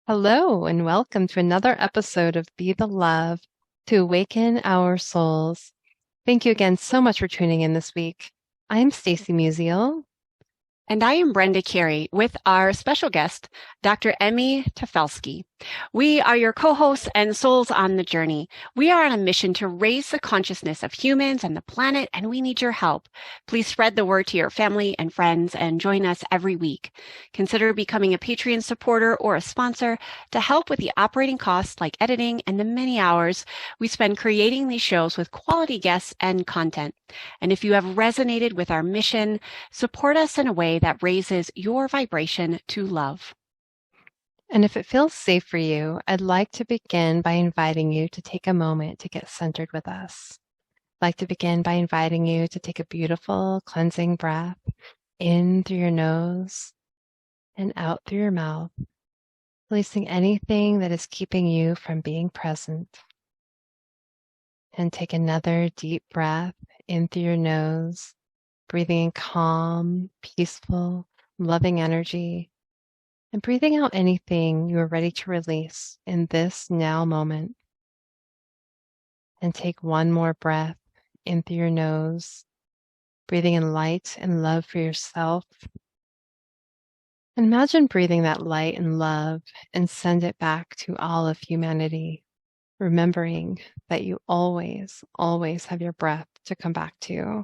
Hello, and welcome to another episode of Be the Love to Awaken Our Souls. Thank you again so much for tuning in this week. I'm Stacy Musial. And I am Brenda Carey with our special guest, Dr. Emy Tafelski. We are your co-hosts and souls on the journey. We are on a mission to raise the consciousness of humans and the planet, and we need your help. Please spread the word to your family and friends and join us every week. Consider becoming a Patreon supporter or a sponsor to help with the operating costs like editing and the many hours we spend creating these shows with quality guests and content. And if you have resonated with our mission, support us in a way that raises your vibration to love. And if it feels safe for you, I'd like to begin by inviting you to take a moment to get centered with us. I'd like to begin by inviting you to take a beautiful cleansing breath in through your nose and out through your mouth, releasing anything that is keeping you from being present. And take another deep breath in through your nose, breathing in calm, peaceful, loving energy, and breathing out anything you are ready to release in this now moment. And take one more breath in through your nose, breathing in light and love for yourself. And imagine breathing that light and love and send it back to all of humanity, remembering that you always, always have your breath to come back to.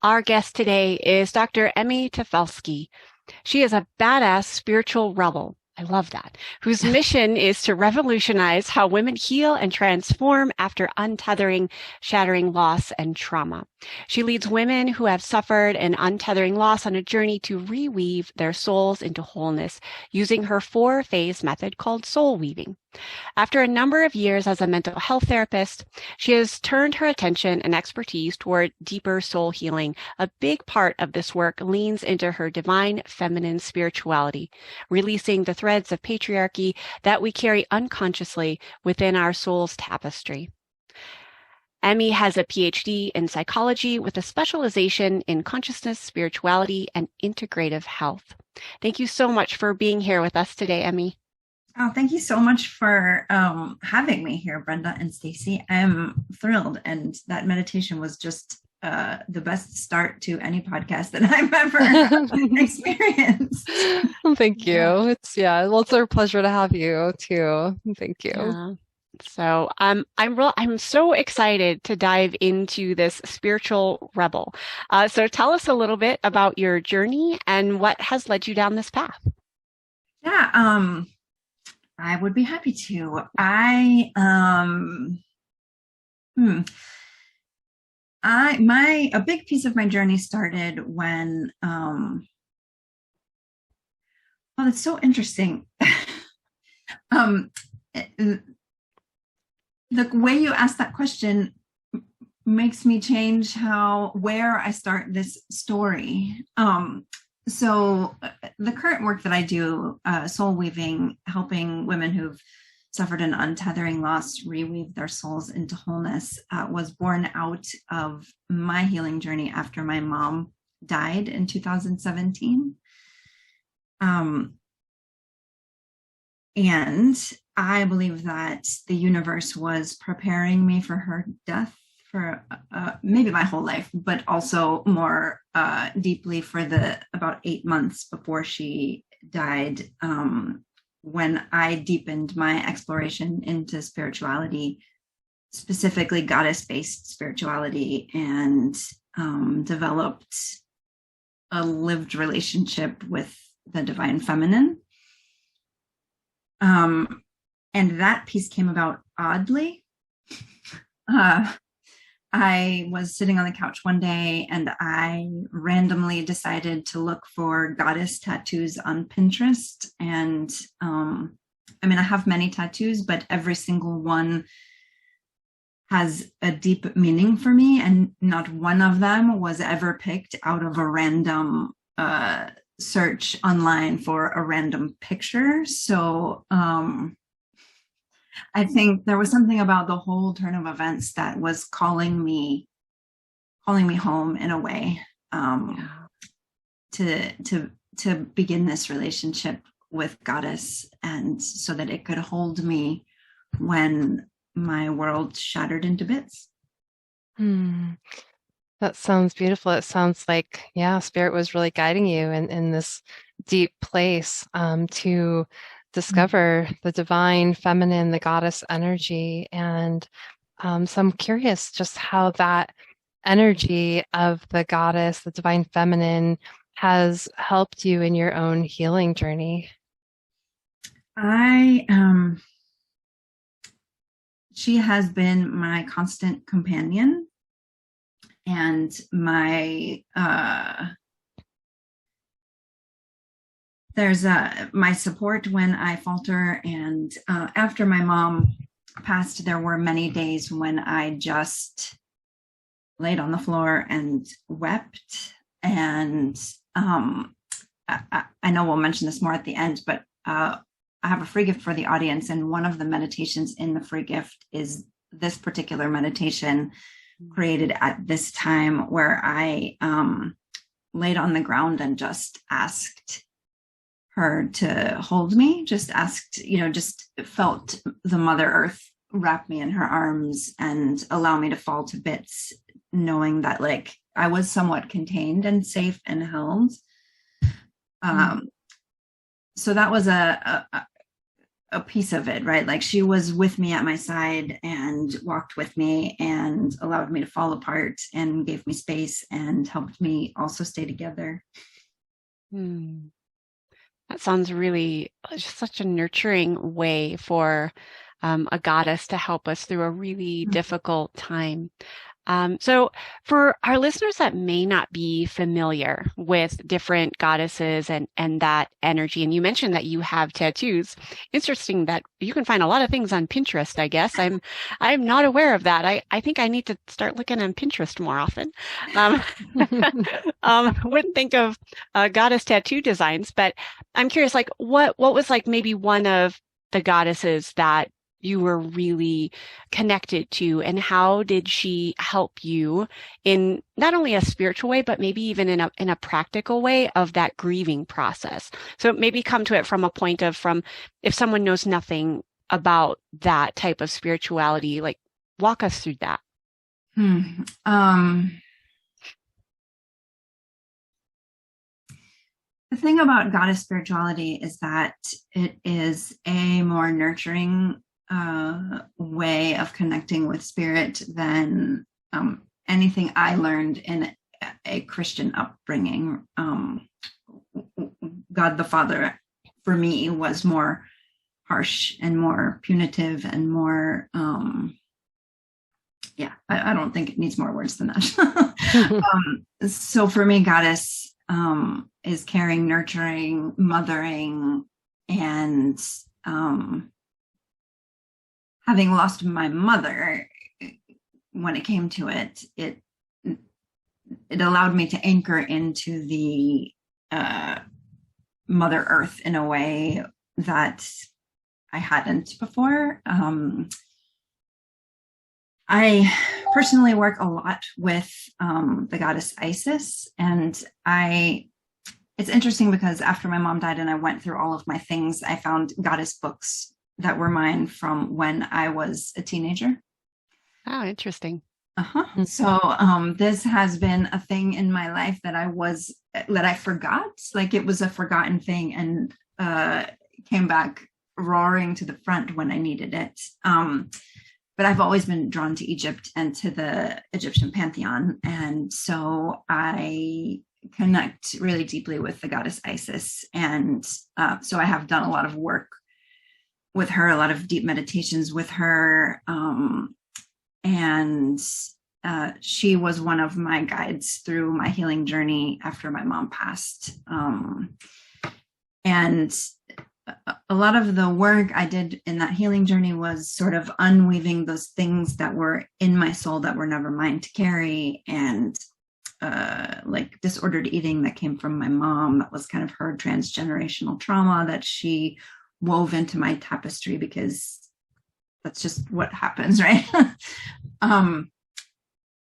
Our guest today is Dr. Emy Tafelski. She is a badass spiritual rebel. I love that. Whose mission is to revolutionize how women heal and transform after untethering, shattering loss and trauma. She leads women who have suffered an untethering loss on a journey to reweave their souls into wholeness using her 4-phase method called soul weaving. After a number of years as a mental health therapist, she has turned her attention and expertise toward deeper soul healing. A big part of this work leans into her divine feminine spirituality, releasing the threads of patriarchy that we carry unconsciously within our soul's tapestry. Emy has a PhD in psychology with a specialization in consciousness, spirituality, and integrative health. Thank you so much for being here with us today, Emy. Oh, thank you so much for having me here, Brenda and Stacy. I'm thrilled, and that meditation was just the best start to any podcast that I've ever experienced. Thank you. It's our pleasure to have you too. Thank you. Yeah. So I'm so excited to dive into this spiritual rebel. So tell us a little bit about your journey and what has led you down this path. Yeah, I would be happy to. A big piece of my journey started when that's so interesting. The way you asked that question makes me change where I start this story. So the current work that I do, soul weaving, helping women who've suffered an untethering loss reweave their souls into wholeness, was born out of my healing journey after my mom died in 2017. And I believe that the universe was preparing me for her death for maybe my whole life, but also more deeply for the about 8 months before she died, when I deepened my exploration into spirituality, specifically goddess-based spirituality, and developed a lived relationship with the divine feminine. And that piece came about oddly. I was sitting on the couch one day and I randomly decided to look for goddess tattoos on Pinterest. And I have many tattoos, but every single one has a deep meaning for me. And not one of them was ever picked out of a random search online for a random picture. So I think there was something about the whole turn of events that was calling me home in a way, to to begin this relationship with Goddess, and so that it could hold me when my world shattered into bits. Hmm. That sounds beautiful. It sounds like, yeah, Spirit was really guiding you in this deep place to discover the divine feminine, the goddess energy. And so I'm curious just how that energy of the goddess, the divine feminine, has helped you in your own healing journey. I She has been my constant companion and there's my support when I falter. And after my mom passed, there were many days when I just laid on the floor and wept. And I know we'll mention this more at the end, but I have a free gift for the audience. And one of the meditations in the free gift is this particular meditation created at this time, where I laid on the ground and just asked her to hold me, just asked, just felt the Mother Earth wrap me in her arms and allow me to fall to bits, knowing that like I was somewhat contained and safe and held. So that was a piece of it, right? Like she was with me at my side and walked with me and allowed me to fall apart and gave me space and helped me also stay together. That sounds really just such a nurturing way for a goddess to help us through a really difficult time. So for our listeners that may not be familiar with different goddesses and that energy, and you mentioned that you have tattoos. Interesting that you can find a lot of things on Pinterest, I guess. I'm not aware of that. I think I need to start looking on Pinterest more often. Wouldn't think of goddess tattoo designs, but I'm curious, like what was like maybe one of the goddesses that you were really connected to, and how did she help you in not only a spiritual way, but maybe even in a practical way of that grieving process? So maybe come to it from a point of, from if someone knows nothing about that type of spirituality, like walk us through that. The thing about goddess spirituality is that it is a more nurturing way of connecting with spirit than anything I learned in a Christian upbringing. God the Father, for me, was more harsh and more punitive and more, I don't think it needs more words than that. So for me, goddess is caring, nurturing, mothering, and having lost my mother, when it came to it, it allowed me to anchor into the Mother Earth in a way that I hadn't before. I personally work a lot with the goddess Isis, and it's interesting because after my mom died and I went through all of my things, I found goddess books that were mine from when I was a teenager. Oh, interesting. So this has been a thing in my life that I forgot, like it was a forgotten thing, and came back roaring to the front when I needed it. But I've always been drawn to Egypt and to the Egyptian pantheon. And so I connect really deeply with the goddess Isis. And so I have done a lot of work with her, a lot of deep meditations with her. And she was one of my guides through my healing journey after my mom passed. And a lot of the work I did in that healing journey was sort of unweaving those things that were in my soul that were never mine to carry, and like disordered eating that came from my mom. That was kind of her transgenerational trauma that she wove into my tapestry, because that's just what happens, right?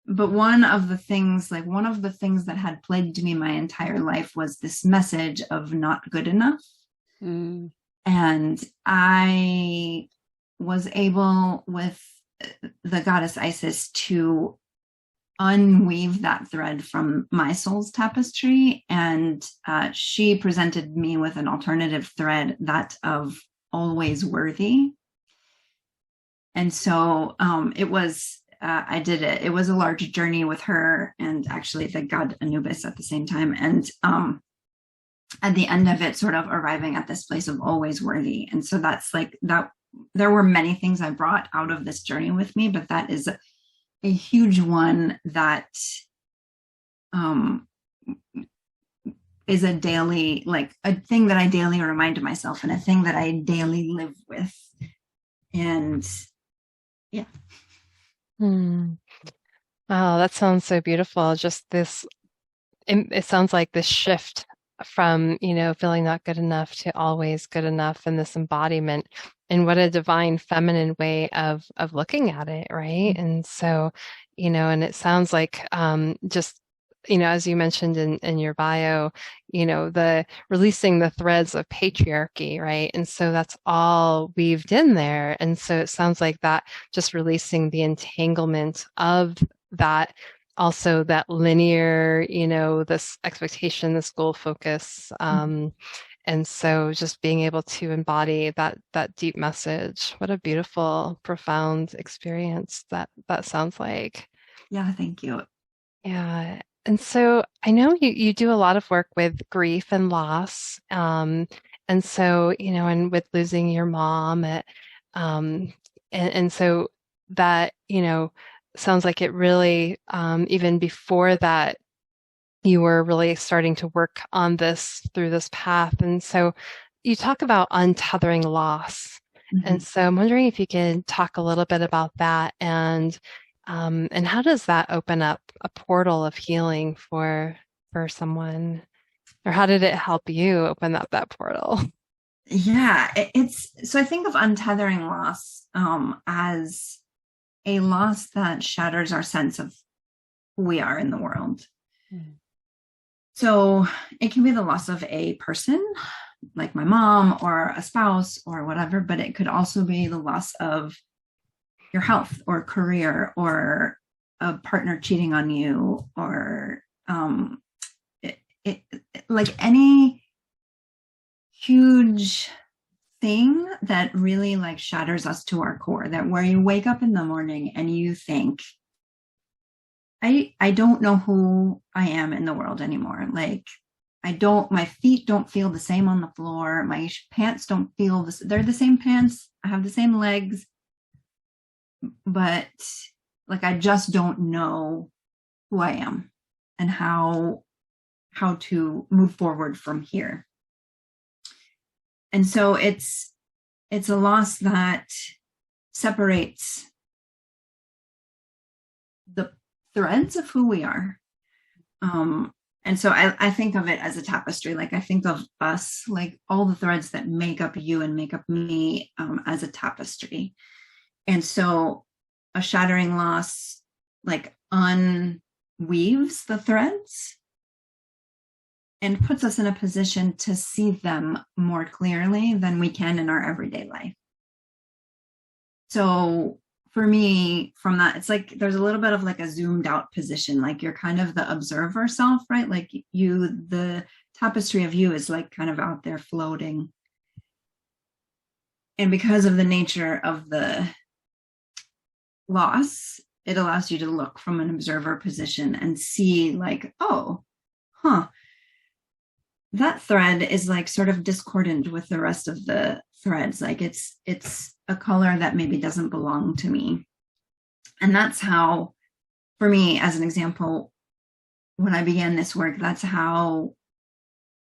but one of the things, that had plagued me my entire life was this message of not good enough. Mm. And I was able, with the goddess Isis, to unweave that thread from my soul's tapestry. And she presented me with an alternative thread, that of always worthy. And so it was, I did it. It was a large journey with her and actually the god Anubis at the same time. And at the end of it, sort of arriving at this place of always worthy. And so that's like that. There were many things I brought out of this journey with me, but that is a huge one that is a daily, like a thing that I daily remind myself and a thing that I daily live with. And yeah. Hmm. Oh, that sounds so beautiful. Just this, it sounds like this shift from, feeling not good enough to always good enough, and this embodiment. And what a divine feminine way of looking at it, right? And so, and it sounds like just, as you mentioned in your bio, the releasing the threads of patriarchy, right? And so that's all weaved in there. And so it sounds like that, just releasing the entanglement of that, also that linear, this expectation, this goal focus. And so just being able to embody that deep message. What a beautiful, profound experience that sounds like. Yeah, thank you. Yeah. And so I know you do a lot of work with grief and loss. And so, and with losing your mom, and so that, sounds like it really, even before that, you were really starting to work on this through this path. And so you talk about untethering loss. And Mm-hmm. so I'm wondering if you could talk a little bit about that, and how does that open up a portal of healing for someone? Or how did it help you open up that portal? Yeah, it's so I think of untethering loss as a loss that shatters our sense of who we are in the world. Mm. So it can be the loss of a person, like my mom or a spouse or whatever, but it could also be the loss of your health or career or a partner cheating on you, or it, it, like any huge thing that really like shatters us to our core, that where you wake up in the morning and you think, I don't know who I am in the world anymore. Like my feet don't feel the same on the floor. My pants don't feel this. They're the same pants. I have the same legs, but like, I just don't know who I am and how to move forward from here. And so it's a loss that separates the threads of who we are. And so I think of it as a tapestry. Like I think of us, like all the threads that make up you and make up me, as a tapestry. And so a shattering loss like unweaves the threads and puts us in a position to see them more clearly than we can in our everyday life. So for me, from that, it's like there's a little bit of like a zoomed out position, like you're kind of the observer self, right? Like the tapestry of you is like kind of out there floating. And because of the nature of the loss, it allows you to look from an observer position and see like, oh, that thread is like sort of discordant with the rest of the threads. Like it's a color that maybe doesn't belong to me. And that's how, for me, as an example, when I began this work, that's how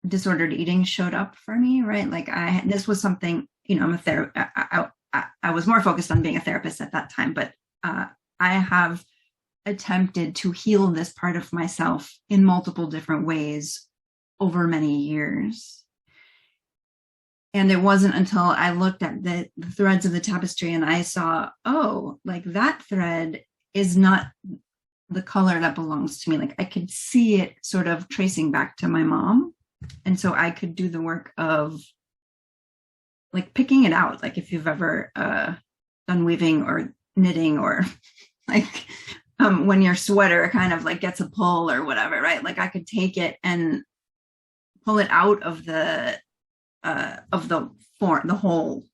disordered eating showed up for me, right? Like this was something, I'm a therapist. I was more focused on being a therapist at that time, but I have attempted to heal this part of myself in multiple different ways over many years. And it wasn't until I looked at the threads of the tapestry and I saw, oh, like that thread is not the color that belongs to me. Like I could see it sort of tracing back to my mom. And so I could do the work of like picking it out. Like if you've ever done weaving or knitting, or like when your sweater kind of like gets a pull or whatever, right? Like I could take it and pull it out of the form, the hole,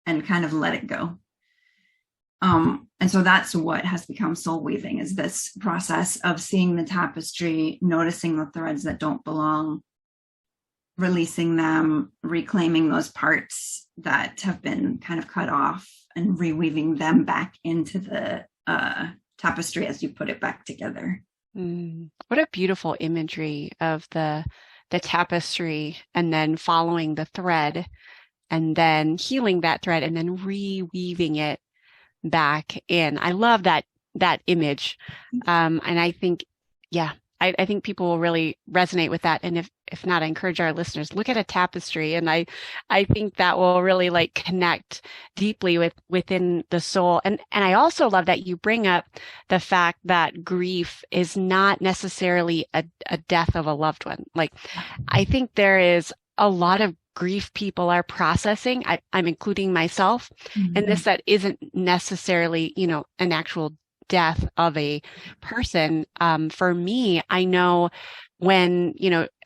and kind of let it go. And so that's what has become soul weaving, is this process of seeing the tapestry, noticing the threads that don't belong, releasing them, reclaiming those parts that have been kind of cut off, and reweaving them back into the tapestry as you put it back together. What a beautiful imagery of the tapestry, and then following the thread, and then healing that thread, and then reweaving it back in. I love that image. And I think, I think people will really resonate with that. And if not, I encourage our listeners, look at a tapestry. And I think that will really like connect deeply within the soul. And I also love that you bring up the fact that grief is not necessarily a death of a loved one. Like, I think there is a lot of grief people are processing. I'm including myself in this, that isn't necessarily, an actual death of a person. For me, I know when,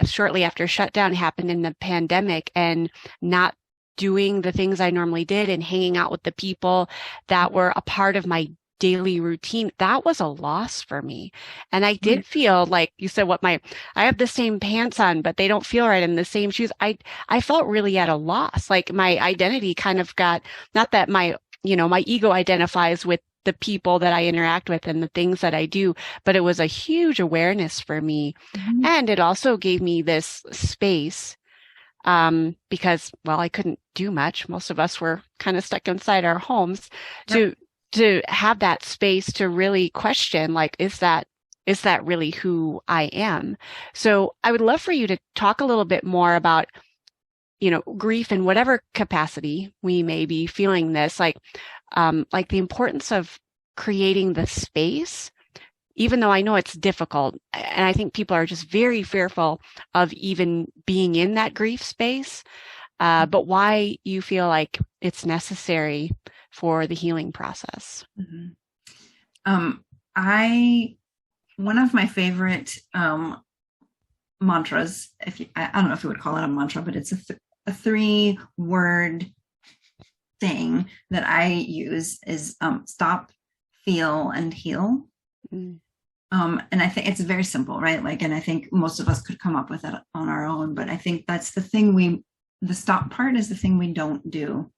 shortly after shutdown happened in the pandemic, and not doing the things I normally did and hanging out with the people that were a part of my daily routine, that was a loss for me. And I did feel like you said, I have the same pants on, but they don't feel right, in the same shoes. I felt really at a loss. Like my identity kind of got, not that my ego identifies with the people that I interact with and the things that I do, but it was a huge awareness for me. And it also gave me this space, because, I couldn't do much. Most of us were kind of stuck inside our homes, to have that space to really question, like, is that really who I am? So I would love for you to talk a little bit more about, grief in whatever capacity we may be feeling this, like the importance of creating the space, even though I know it's difficult. And I think people are just very fearful of even being in that grief space, but why you feel like it's necessary for the healing process. One of my favorite mantras, I don't know if you would call it a mantra, but it's a 3-word thing that I use, is stop, feel, and heal. And I think it's very simple, right? Like, and I think most of us could come up with it on our own, but I think that's the thing the stop part is the thing we don't do.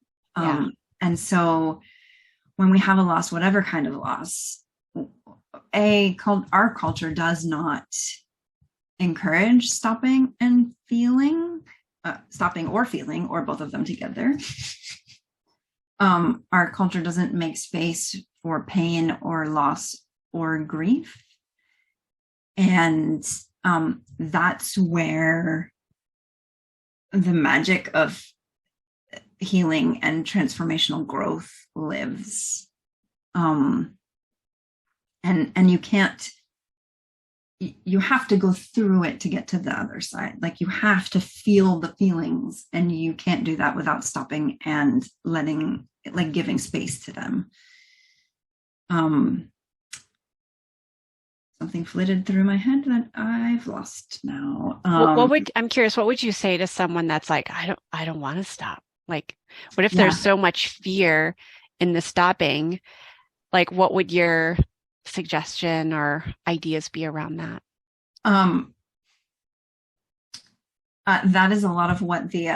And so when we have a loss, whatever kind of loss, our culture does not encourage stopping and feeling, stopping or feeling, or both of them together. Our culture doesn't make space for pain or loss or grief. And that's where the magic of healing and transformational growth lives. And you have to go through it to get to the other side. Like, you have to feel the feelings, and you can't do that without stopping and giving space to them. Something flitted through my head that I've lost now. I'm curious, what would you say to someone that's like, I don't want to stop? Like, what if there's so much fear in the stopping? Like, what would your suggestion or ideas be around that? That is a lot of what the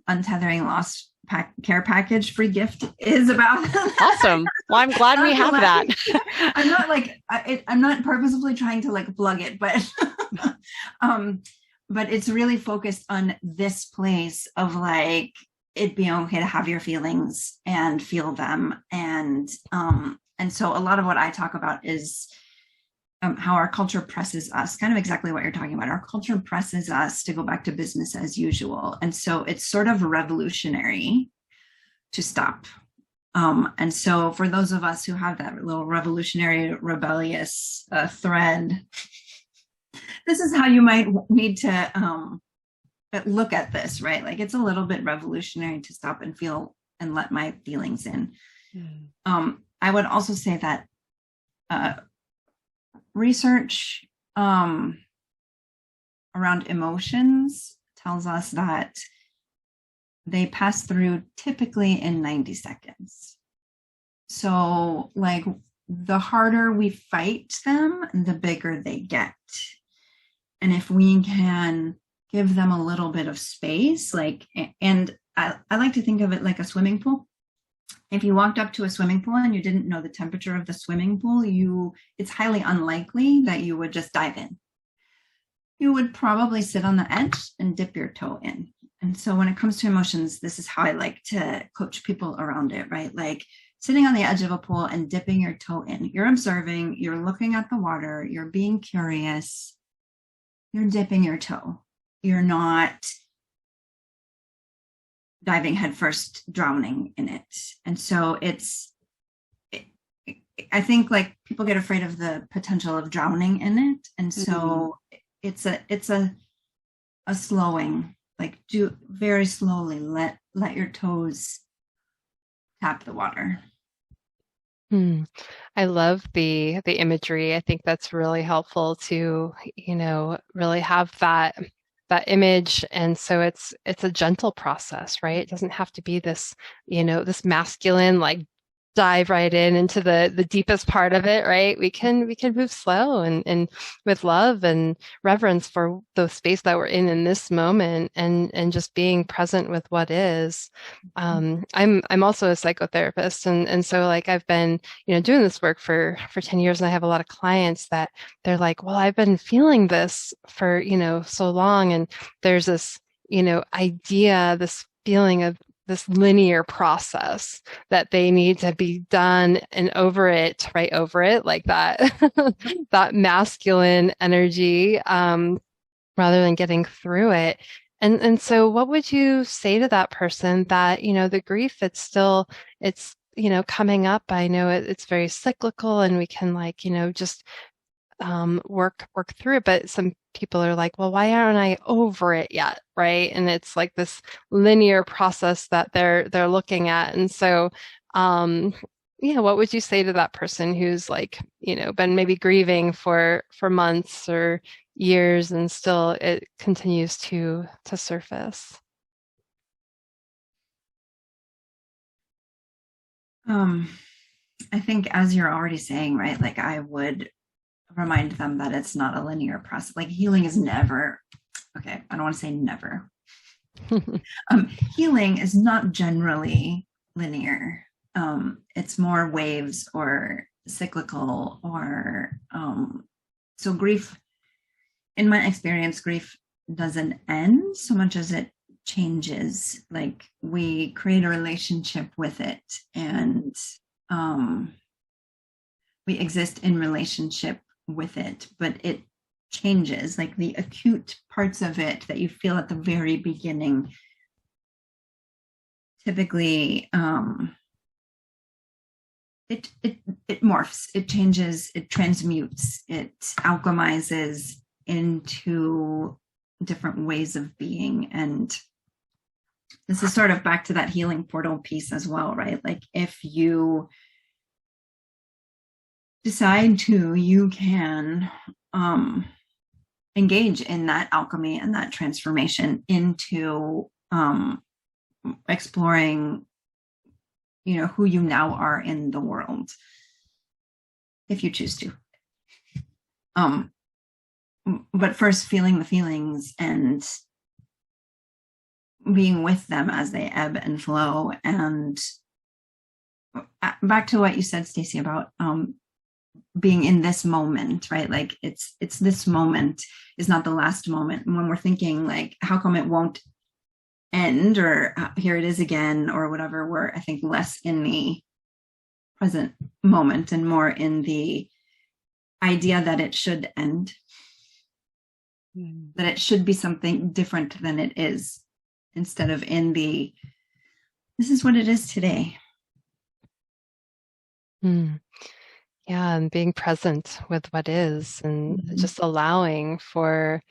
untethering loss care package free gift is about. Awesome. Well, I'm glad we have that. I'm not purposefully trying to plug it, but but it's really focused on this place of it being okay to have your feelings and feel them. And so a lot of what I talk about is how our culture presses us, kind of exactly what you're talking about. Our culture presses us to go back to business as usual. And so it's sort of revolutionary to stop. And so for those of us who have that little revolutionary, rebellious thread, this is how you might need to look at this, right? Like it's a little bit revolutionary to stop and feel and let my feelings in. I would also say that research around emotions tells us that they pass through typically in 90 seconds. So, like, the harder we fight them, the bigger they get. And if we can give them a little bit of space, like, and I like to think of it like a swimming pool. If you walked up to a swimming pool and you didn't know the temperature of the swimming pool, it's highly unlikely that you would just dive in. You would probably sit on the edge and dip your toe in. And so when it comes to emotions, this is how I like to coach people around it, right? Like sitting on the edge of a pool and dipping your toe in. You're observing, you're looking at the water, you're being curious, you're dipping your toe. You're not diving headfirst, drowning in it. And so I think like people get afraid of the potential of drowning in it. And so it's a slowing, like do very slowly, let your toes tap the water. I love the imagery. I think that's really helpful to, really have that image. And so it's a gentle process, right? It doesn't have to be this, this masculine, like dive right into the deepest part of it, right? We can move slow and with love and reverence for the space that we're in this moment and just being present with what is. I'm also a psychotherapist and so like I've been, doing this work for 10 years and I have a lot of clients that they're like, well, I've been feeling this for, so long. And there's this, idea, this feeling of this linear process that they need to be done and over it, right over it, like that, that masculine energy, rather than getting through it. And so what would you say to that person that, the grief, it's, coming up. I know it's very cyclical and we can like, just work through it, but some people are like, well, why aren't I over it yet, right? And it's like this linear process that they're looking at. And so what would you say to that person who's like, been maybe grieving for months or years and still it continues to surface? I think as you're already saying, right, like I would remind them that it's not a linear process. Like healing is never, okay, I don't want to say never. Healing is not generally linear. It's more waves or cyclical or so grief, in my experience, grief doesn't end so much as it changes. Like we create a relationship with it and we exist in relationship with it, but it changes. Like the acute parts of it that you feel at the very beginning typically it morphs, it changes, it transmutes, it alchemizes into different ways of being. And this is sort of back to that healing portal piece as well, right? Like if you decide to, you can engage in that alchemy and that transformation into exploring, who you now are in the world, if you choose to. But first, feeling the feelings and being with them as they ebb and flow. And back to what you said, Stacy, about being in this moment, right? Like it's this moment is not the last moment. And when we're thinking like, how come it won't end or here it is again or whatever, we're, I think, less in the present moment and more in the idea that it should end, that it should be something different than it is, instead of in the, this is what it is today. Mm. Yeah, and being present with what is and Mhm. just allowing for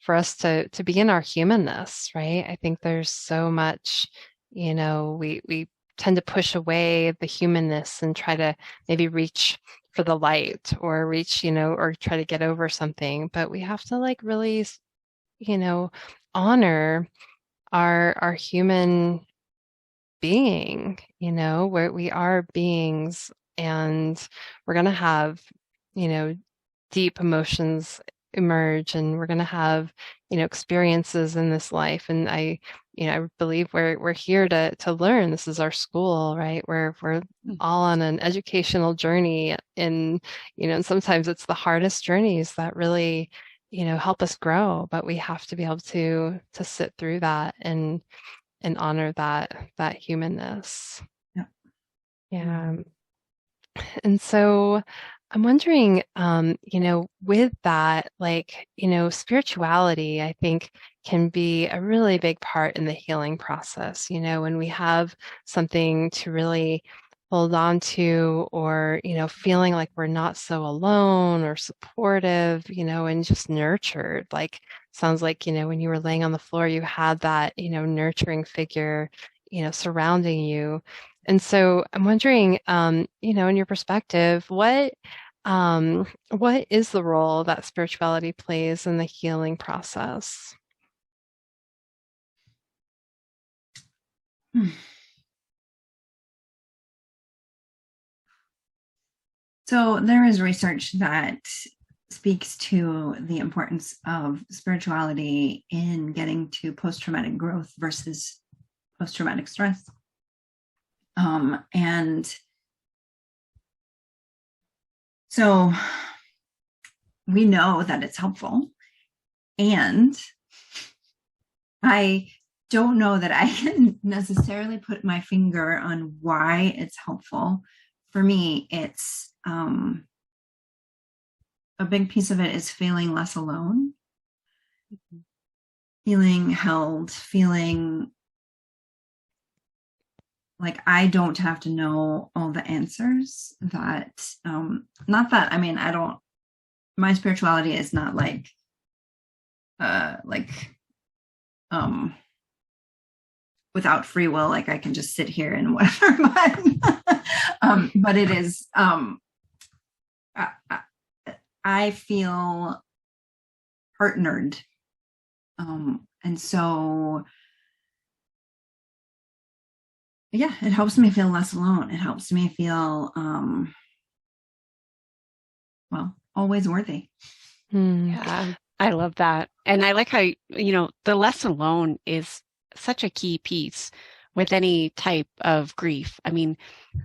us to be in our humanness, right? I think there's so much, we tend to push away the humanness and try to maybe reach for the light or reach, or try to get over something, but we have to like really, you know, honor our human being, where we are beings and we're going to have, you know, deep emotions emerge and we're going to have, experiences in this life. And I believe we're here to learn. This is our school, right? We're all on an educational journey and sometimes it's the hardest journeys that really, help us grow, but we have to be able to sit through that and honor that humanness. Yeah. Yeah. And so I'm wondering, with that, like, spirituality, I think can be a really big part in the healing process. When we have something to really hold on to, or, feeling like we're not so alone or supportive, and just nurtured. Like, sounds like, when you were laying on the floor, you had that, nurturing figure, surrounding you. And so I'm wondering, in your perspective, what is the role that spirituality plays in the healing process? Hmm. So there is research that speaks to the importance of spirituality in getting to post-traumatic growth versus post-traumatic stress. And so we know that it's helpful. And I don't know that I can necessarily put my finger on why it's helpful. For me, it's a big piece of it is feeling less alone, feeling held, feeling like I don't have to know all the answers. That not that I mean I don't. My spirituality is not like um without free will, like I can just sit here and whatever. But it is I, I feel partnered, and so yeah, it helps me feel less alone. It helps me feel well, always worthy. Hmm. Yeah, I love that. And I like how, the less alone is such a key piece with any type of grief. I mean,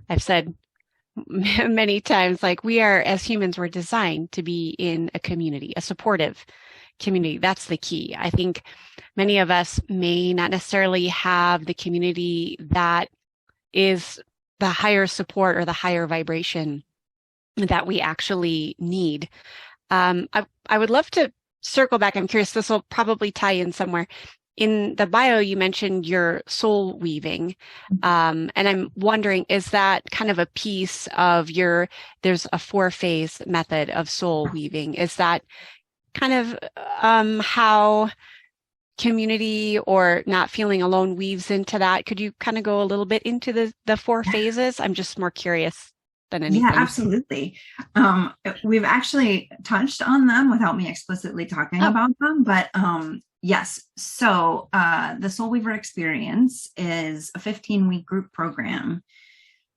I've said many times, like we are, as humans, we're designed to be in a community, a supportive community. That's the key. I think many of us may not necessarily have the community that is the higher support or the higher vibration that we actually need. I would love to circle back. I'm curious, this will probably tie in somewhere. In the bio, you mentioned your soul weaving. And I'm wondering, is that kind of a piece of there's a 4-phase method of soul weaving. Is that kind of how community or not feeling alone weaves into that? Could you kind of go a little bit into the 4 phases? I'm just more curious than Yeah, anything. absolutely. We've actually touched on them without me explicitly talking Oh, about them, but yes. So the Soul Weaver Experience is a 15-week group program.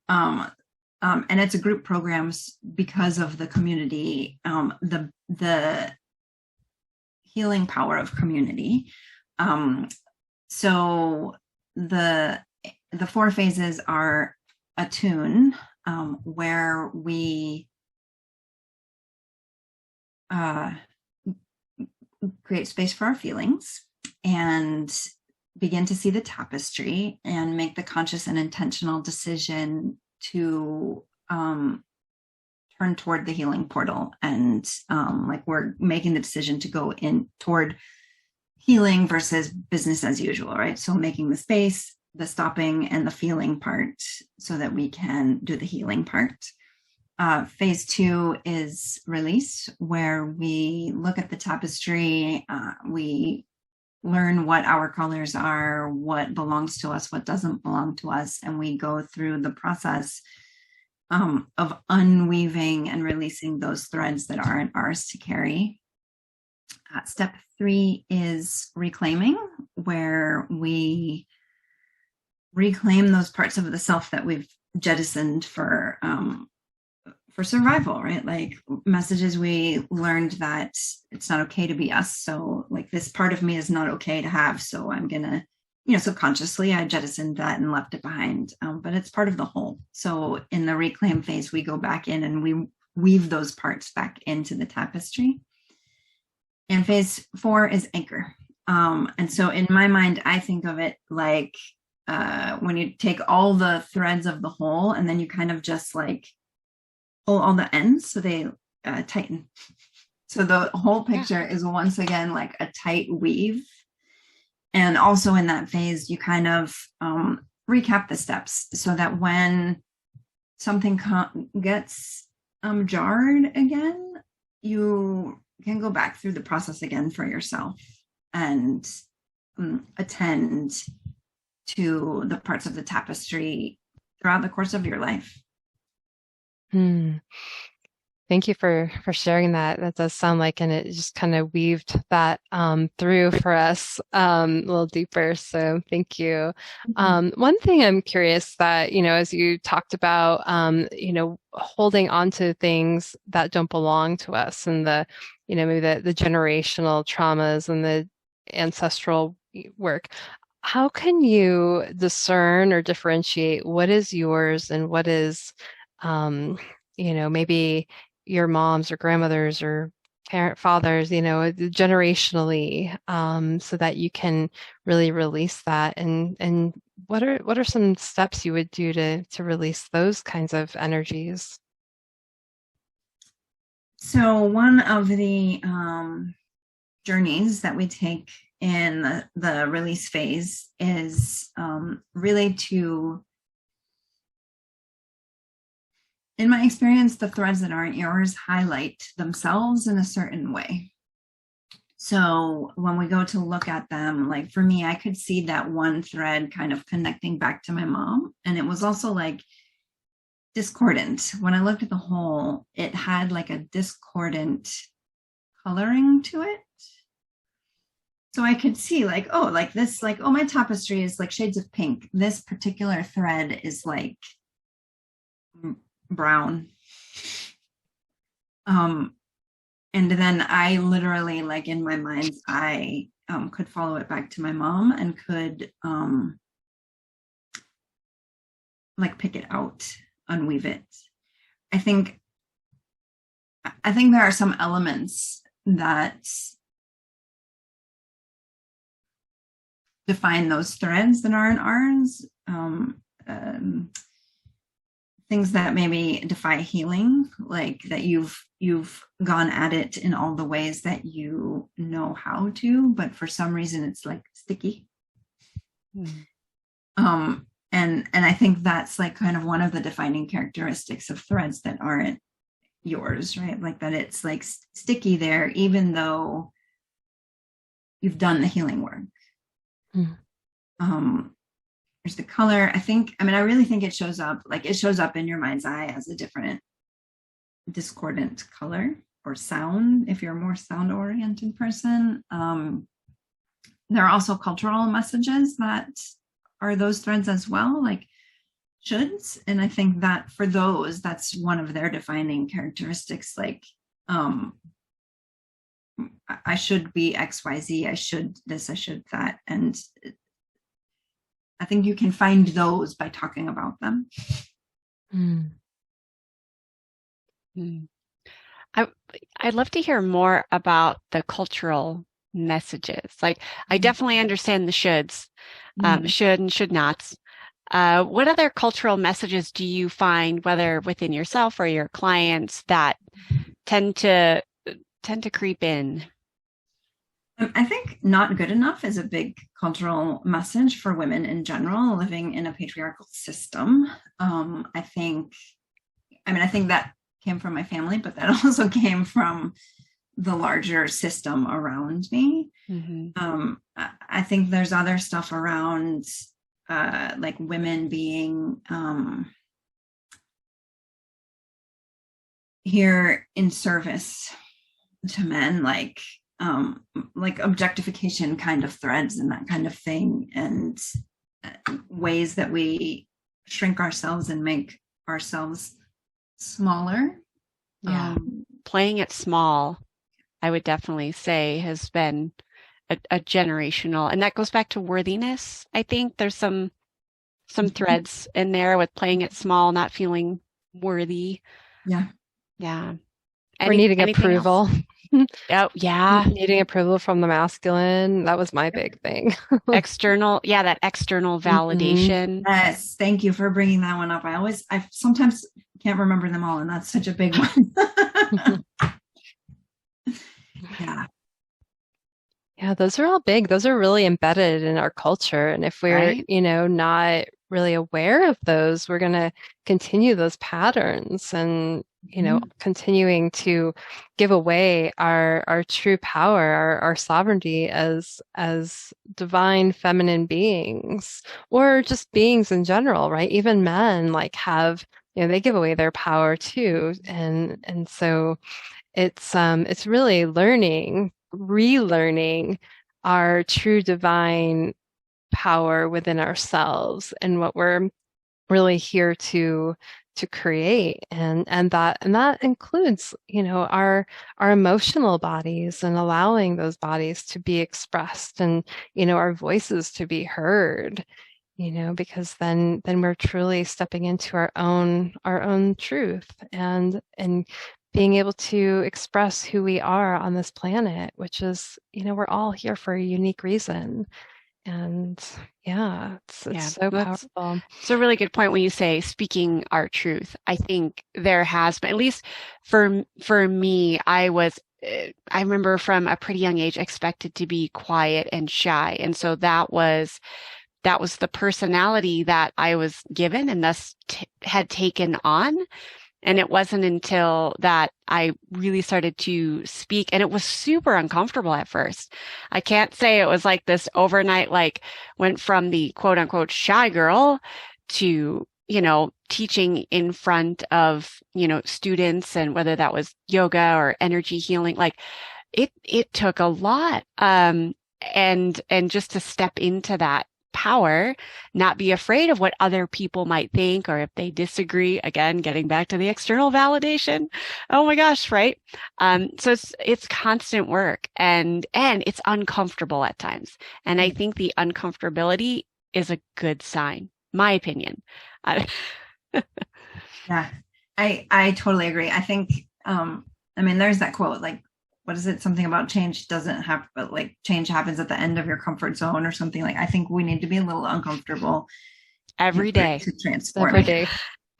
And it's a group program because of the community, the healing power of community. So the 4 phases are attune, where we create space for our feelings and begin to see the tapestry and make the conscious and intentional decision to turn toward the healing portal. And like we're making the decision to go in toward healing versus business as usual, right? So making the space, the stopping, and the feeling part so that we can do the healing part. Phase 2 is release, where we look at the tapestry. We learn what our colors are, what belongs to us, what doesn't belong to us, and we go through the process of unweaving and releasing those threads that aren't ours to carry. Step 3 is reclaiming, where we reclaim those parts of the self that we've jettisoned for survival, right? Like messages we learned that it's not okay to be us. So like this part of me is not okay to have. So I'm gonna, subconsciously I jettisoned that and left it behind. But it's part of the whole. So in the reclaim phase, we go back in and we weave those parts back into the tapestry. And phase 4 is anchor. And so in my mind, I think of it like when you take all the threads of the whole and then you kind of just like pull all the ends so they tighten. So the whole picture is once again like a tight weave. And also in that phase, you kind of recap the steps so that when something gets jarred again, you can go back through the process again for yourself and attend to the parts of the tapestry throughout the course of your life. Thank you for sharing that. That does sound like, and it just kind of weaved that through for us a little deeper. So thank you. One thing I'm curious that, as you talked about, holding on to things that don't belong to us and maybe the generational traumas and the ancestral work. How can you discern or differentiate what is yours and what is, maybe your mom's or grandmother's or fathers, generationally, so that you can really release that? And what are some steps you would do to release those kinds of energies? So one of the journeys that we take in the release phase is really to, in my experience, the threads that aren't yours highlight themselves in a certain way. So when we go to look at them, like for me, I could see that one thread kind of connecting back to my mom. And it was also like discordant. When I looked at the whole, it had like a discordant coloring to it. So I could see like, oh, like this, like, oh, my tapestry is like shades of pink. This particular thread is like brown. And then I literally, like in my mind, I could follow it back to my mom and could like pick it out, unweave it. I think there are some elements that define those threads that aren't ours. Things that maybe defy healing, like that you've gone at it in all the ways that you know how to, but for some reason it's like sticky. And I think that's like kind of one of the defining characteristics of threads that aren't yours, right? Like that it's like sticky there, even though you've done the healing work. There's the color. I really think it shows up in your mind's eye as a different discordant color or sound if you're a more sound oriented person. There are also cultural messages that are those threads as well, like shoulds. And I think that for those, that's one of their defining characteristics, like I should be XYZ, I should this, I should that. And I think you can find those by talking about them. I'd love to hear more about the cultural messages. Like, I definitely understand the shoulds, should and should nots. What other cultural messages do you find, whether within yourself or your clients, that tend to creep in? I think not good enough is a big cultural message for women in general living in a patriarchal system. I think that came from my family, but that also came from the larger system around me. I think there's other stuff around like women being here in service to men, like objectification kind of threads and that kind of thing, and ways that we shrink ourselves and make ourselves smaller. Yeah. Playing it small, I would definitely say, has been a generational, and that goes back to worthiness. I think there's some threads in there with playing it small, not feeling worthy. Yeah. Yeah. Or needing Anything approval. Oh, yeah. Needing approval from the masculine. That was my big thing. External. Yeah. That external validation. Yes. Thank you for bringing that one up. I sometimes can't remember them all, and that's such a big one. Yeah. Yeah, those are all big. Those are really embedded in our culture. And if we're, Right? not really aware of those, we're going to continue those patterns and, continuing to give away our true power, our sovereignty as divine feminine beings, or just beings in general, right? Even men like have, they give away their power too. And so it's really relearning our true divine power within ourselves and what we're really here to create, and that includes our emotional bodies, and allowing those bodies to be expressed, and our voices to be heard, because then we're truly stepping into our own truth, and being able to express who we are on this planet, which is, we're all here for a unique reason. And yeah, it's so powerful. It's a really good point when you say speaking our truth. I think there has been, at least for me, I remember from a pretty young age expected to be quiet and shy. And so that was the personality that I was given and thus had taken on. And it wasn't until that I really started to speak, and it was super uncomfortable at first. I can't say it was like this overnight, like went from the quote unquote shy girl to, teaching in front of, students, and whether that was yoga or energy healing, like it took a lot. And just to step into that power, not be afraid of what other people might think or if they disagree. Again, getting back to the external validation. Oh my gosh, right? So it's constant work, and it's uncomfortable at times. And I think the uncomfortability is a good sign, my opinion. Yeah, I totally agree. I think, there's that quote, like, what is it? Something about change doesn't happen, but like change happens at the end of your comfort zone or something. Like, I think we need to be a little uncomfortable every day to transform.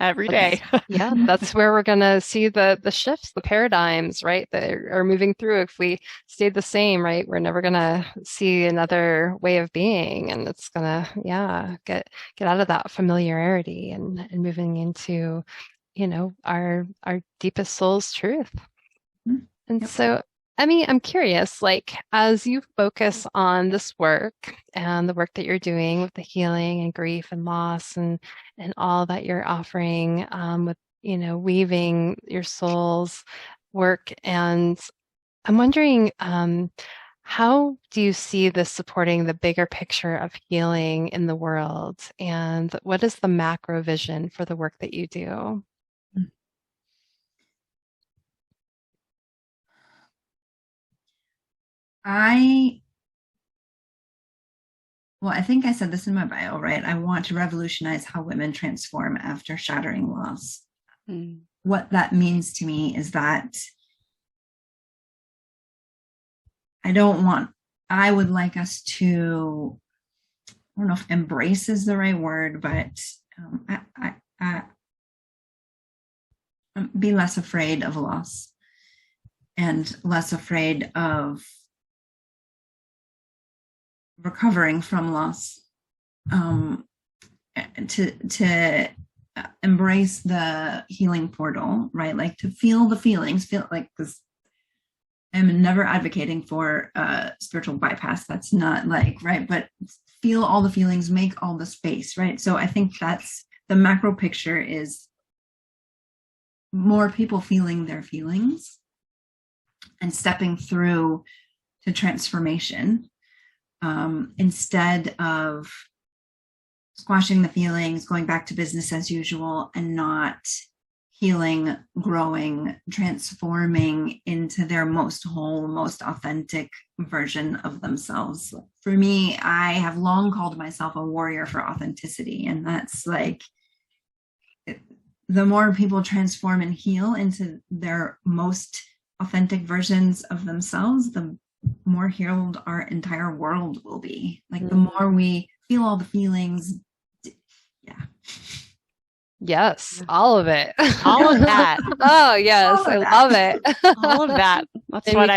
Every day. Yeah, that's where we're going to see the shifts, the paradigms, right, that are moving through. If we stayed the same, right, we're never going to see another way of being, and it's going to, get out of that familiarity and moving into, our deepest soul's truth. And so, Emy, I'm curious, like, as you focus on this work and the work that you're doing with the healing and grief and loss and all that you're offering, with, weaving your soul's work, and I'm wondering, how do you see this supporting the bigger picture of healing in the world? And what is the macro vision for the work that you do? I think I said this in my bio, right? I want to revolutionize how women transform after shattering loss. What that means to me is that I would like us to, I don't know if embrace is the right word, but be less afraid of loss and less afraid of recovering from loss, to embrace the healing portal, right? Like to feel the feelings, feel like this. I'm never advocating for spiritual bypass. That's not like, right? But feel all the feelings, make all the space, right? So I think that's the macro picture is more people feeling their feelings and stepping through to transformation instead of squashing the feelings, going back to business as usual, and not healing, growing, transforming into their most whole, most authentic version of themselves. For me, I have long called myself a warrior for authenticity. And that's like, the more people transform and heal into their most authentic versions of themselves, the more healed our entire world will be. Like the more we feel all the feelings. Yeah. Yes, all of it. All of that. Oh, yes, I love it. All of that. That's what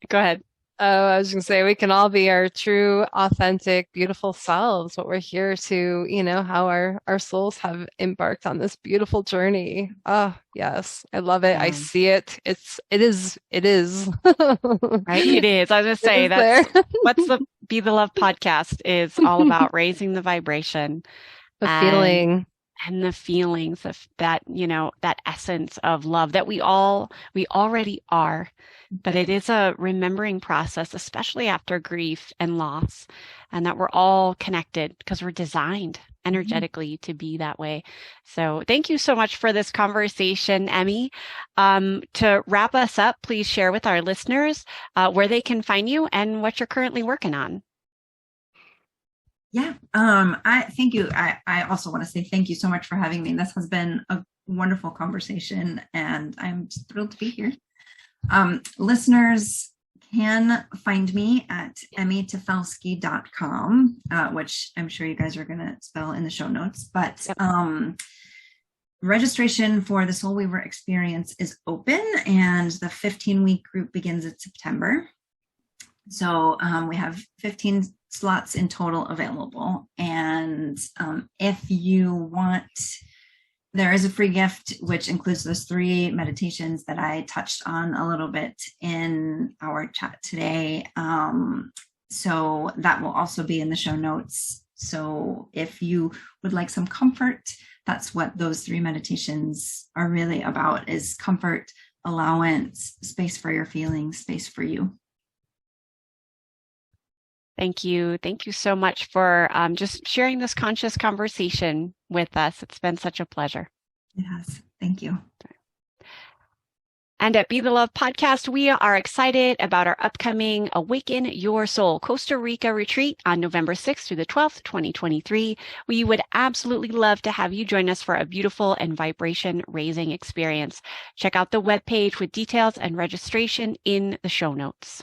go ahead. Oh, I was going to say, we can all be our true, authentic, beautiful selves. What we're here to, how our souls have embarked on this beautiful journey. Oh, yes, I love it. I see it. It is. Right? It is. I was going to say, that's what's the Be the Love podcast is all about, raising the vibration. The feeling. And the feelings of that, that essence of love that we already are. But it is a remembering process, especially after grief and loss, and that we're all connected because we're designed energetically to be that way. So thank you so much for this conversation, Emy. To wrap us up, please share with our listeners where they can find you and what you're currently working on. Yeah. I thank you. I also want to say thank you so much for having me. This has been a wonderful conversation and I'm just thrilled to be here. Listeners can find me at emytafelski.com, which I'm sure you guys are going to spell in the show notes, but, registration for the Soul Weaver experience is open and the 15-week group begins in September. So we have 15 slots in total available. And if you want, there is a free gift, which includes those 3 meditations that I touched on a little bit in our chat today. So that will also be in the show notes. So if you would like some comfort, that's what those 3 meditations are really about, is comfort, allowance, space for your feelings, space for you. Thank you. Thank you so much for just sharing this conscious conversation with us. It's been such a pleasure. Yes. Thank you. And at Be the Love podcast, we are excited about our upcoming Awaken Your Soul Costa Rica retreat on November 6th through the 12th, 2023. We would absolutely love to have you join us for a beautiful and vibration raising experience. Check out the webpage with details and registration in the show notes.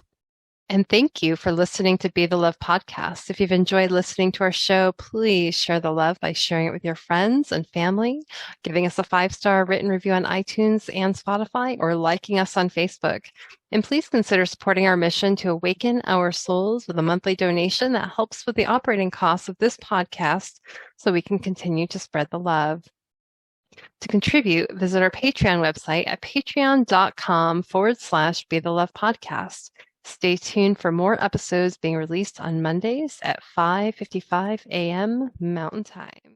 And thank you for listening to Be the Love podcast. If you've enjoyed listening to our show, please share the love by sharing it with your friends and family, giving us a 5-star written review on iTunes and Spotify, or liking us on Facebook. And please consider supporting our mission to awaken our souls with a monthly donation that helps with the operating costs of this podcast so we can continue to spread the love. To contribute, visit our Patreon website at patreon.com/Be the Love podcast. Stay tuned for more episodes being released on Mondays at 5:55 a.m. Mountain Time.